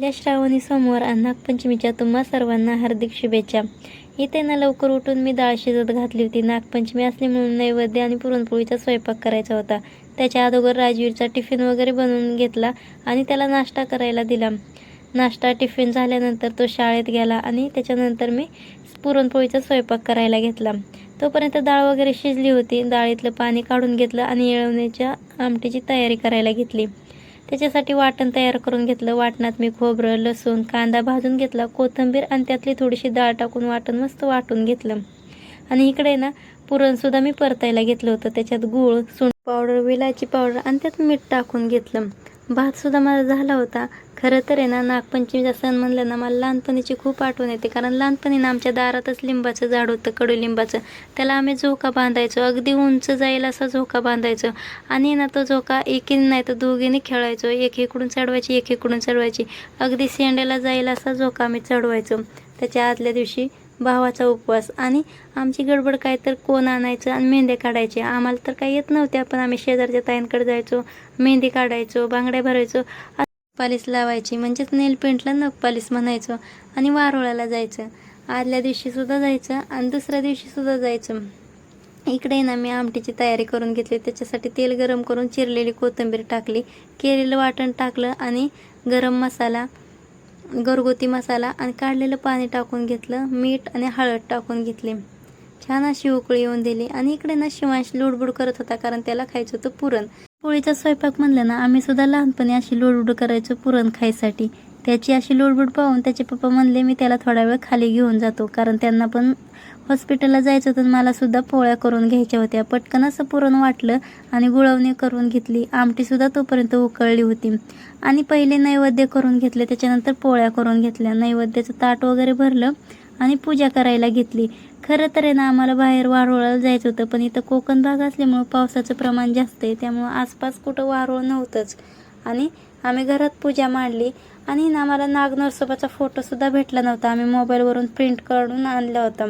या श्रावणी सोमवार आणि नागपंचमीच्या तुम्हा सर्वांना हार्दिक शुभेच्छा. इथे ना लवकर उठून मी डाळ शिजत घातली होती. नागपंचमी असली म्हणून नैवेद्य आणि पुरणपोळीचा स्वयंपाक करायचा होता. त्याच्या अगोदर राजवीरचा टिफिन वगैरे बनवून घेतला आणि त्याला नाश्ता करायला दिला. नाश्ता टिफिन झाल्यानंतर तो शाळेत गेला आणि त्याच्यानंतर मी पुरणपोळीचा स्वयंपाक करायला घेतला. तोपर्यंत डाळ वगैरे शिजली होती. डाळीतलं पाणी काढून घेतलं आणि येळवण्याच्या आमटीची तयारी करायला घेतली. त्याच्यासाठी वाटण तयार करून घेतलं. वाटणात मी खोबरं, लसूण, कांदा भाजून घेतला, कोथिंबीर आणि त्यातली थोडीशी डाळ टाकून वाटण मस्त वाटून घेतलं. आणि इकडे ना पुरणसुद्धा मी परतायला घेतलं होतं. त्याच्यात गूळ, सुंठ पावडर, विलायची पावडर आणि त्यात मीठ टाकून घेतलं. भातसुद्धा माझा झाला होता. खरं तर आहे ना, नागपंचमीचा सण म्हणलं ना, मला लहानपणीची खूप आठवण येते. कारण लहानपणी ना आमच्या दारातच लिंबाचं झाड होतं, कडुलिंबाचं. त्याला आम्ही झोका बांधायचो. अगदी उंच जाईल असा झोका बांधायचो. आणि ना तो झोका एकीने नाही तर दोघीने खेळायचो. एक इकडून चढवायची, एक इकडून चढवायची. अगदी शेंड्याला जाईल असा झोका आम्ही चढवायचो. त्याच्या आदल्या दिवशी भावाचा उपवास आणि आमची गडबड काय तर कोण आणायचं आणि मेहंद्या काढायचे. आम्हाला तर काही येत नव्हत्या, पण आम्ही शेजारच्या ताईंकडे जायचो, मेहंदी काढायचो, बांगड्या भरायचो, पालिश लावायची, म्हणजेच नेल पेंटला नख पालिश म्हणायचो. आणि वारोळाला जायचं. आदल्या दिवशी सुद्धा जायचं आणि दुसऱ्या दिवशी सुद्धा जायचं. इकडे ना मी आमटीची तयारी करून घेतली. त्याच्यासाठी तेल गरम करून चिरलेली कोथिंबीर टाकली, केलेलं वाटण टाकलं आणि गरम मसाला, घरगुती मसाला आणि काढलेलं पाणी टाकून घेतलं. मीठ आणि हळद टाकून घेतली. छान अशी उकळी येऊन दिली. आणि इकडे ना शिवांश लुडबुड करत होता, कारण त्याला खायचं होतं पुरण. पोळीचा स्वयंपाक म्हणलं ना, आम्ही सुद्धा लहानपणी अशी लुडबुड करायचो पुरण खायसाठी. त्याची अशी लुडबुड पाहून त्याचे पप्पा म्हणले मी त्याला थोडा वेळ खाली घेऊन जातो, कारण त्यांना पण हॉस्पिटलला जायचं होतं. मला सुद्धा पोळ्या करून घ्यायच्या होत्या. पटकन असं पुरण वाटलं आणि गुळवणी करून घेतली. आमटीसुद्धा तोपर्यंत उकळली होती. आणि पहिले नैवेद्य करून घेतले, त्याच्यानंतर पोळ्या करून घेतल्या. नैवेद्याचं ताट वगैरे भरलं आणि पूजा करायला घेतली. खरं तर आहे ना, आम्हाला बाहेर वारोळाला जायचं होतं, पण इथं कोकण भाग असल्यामुळं पावसाचं प्रमाण जास्त आहे, त्यामुळं आसपास कुठं वारोळ नव्हतंच. आणि आम्ही घरात पूजा मांडली. आणि ना मला नागनरसोबाचा फोटोसुद्धा भेटला नव्हता. आम्ही मोबाईलवरून प्रिंट काढून आणला होता.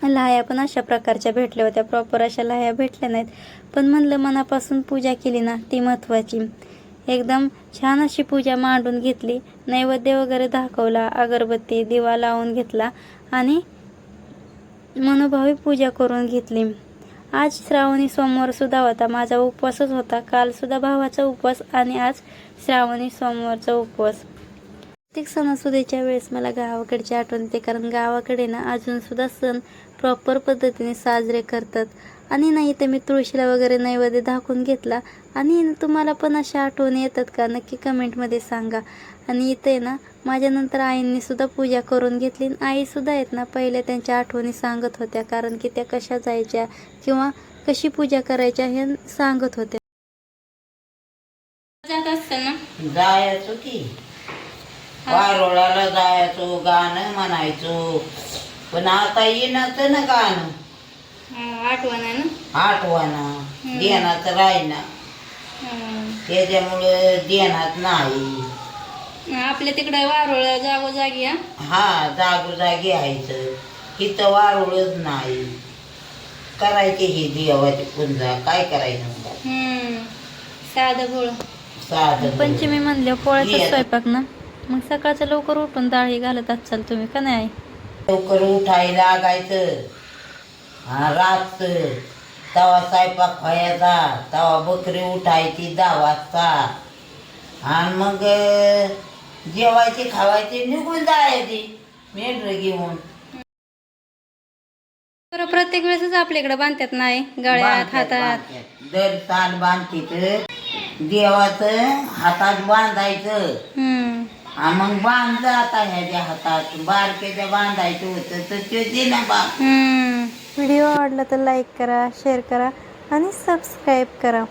लाह्या पण अशा प्रकारच्या भेटल्या होत्या. प्रॉपर अशा लाह्या भेटल्या नाहीत, पण म्हणलं मनापासून पूजा केली ना ती महत्त्वाची. एकदम छान अशी पूजा मांडून घेतली. नैवेद्य वगैरे दाखवला, अगरबत्ती दिवा लावून घेतला आणि मनोभावी पूजा करून घेतली. आज श्रावणी सोमवार सुद्धा होता. माझा उपवासच होता. काल सुद्धा भावाचा उपवास आणि आज श्रावणी सोमवारचा उपवास. प्रत्येक सणासुदीच्या वेळेस मला गावाकडची आठवण येते, कारण गावाकडे ना अजून सुद्धा सण प्रॉपर पद्धतीने साजरे करतात. आणि नाही इथे मी तुळशीला वगैरे नैवेद्य दाखवून घेतला. आणि तुम्हाला पण अशा आठवणी येतात का, नक्की कमेंटमध्ये सांगा. आणि इथे ना माझ्यानंतर आईंनी सुद्धा पूजा करून घेतली. आई सुद्धा आहेत ना, पहिले त्यांच्या आठवणी सांगत होत्या, कारण की त्या कशा जायच्या किंवा कशी पूजा करायच्या हे सांगत होत्या. जात असताना जायचो की वारोळाला जायचो, गाणं म्हणायचो, पण आता येणं ना गाणं आठवण आहे ना, आठवणं ध्यानात राहिना, त्याच्यामुळं ध्यानात नाही. आपल्या तिकडे वारोळ जागोजागी हा जागोजागी यायचं. इथं वारोळच नाही. करायचे ही देवाची पूजा, काय करायचं साधं गोळ. साधं पंचमी म्हणल्या पोळ्याचा स्वयंपाक ना, मग सकाळचं लवकर उठून डाळी घालत असाल तुम्ही का नाही? लवकर उठायला लागायचं. रात तवा स्वयंपाक व्हायचा, तवा बकरी उठायची 10 वाजता आणि मग जेवायची खावायची, निघून जायची मेंढर घेऊन. बरं, प्रत्येक वेळेसच आपल्याकडे बांधतात नाही, गळ्यात हातात दर ताण बांधतीत देवाचं हातात बांधायचं. मग बांध जाता ह्याच्या हातात बारक्याच्या बांधायचं होतं तर ते दे ना बा. व्हिडिओ आवडला तर लाईक करा, शेअर करा आणि सबस्क्राईब करा.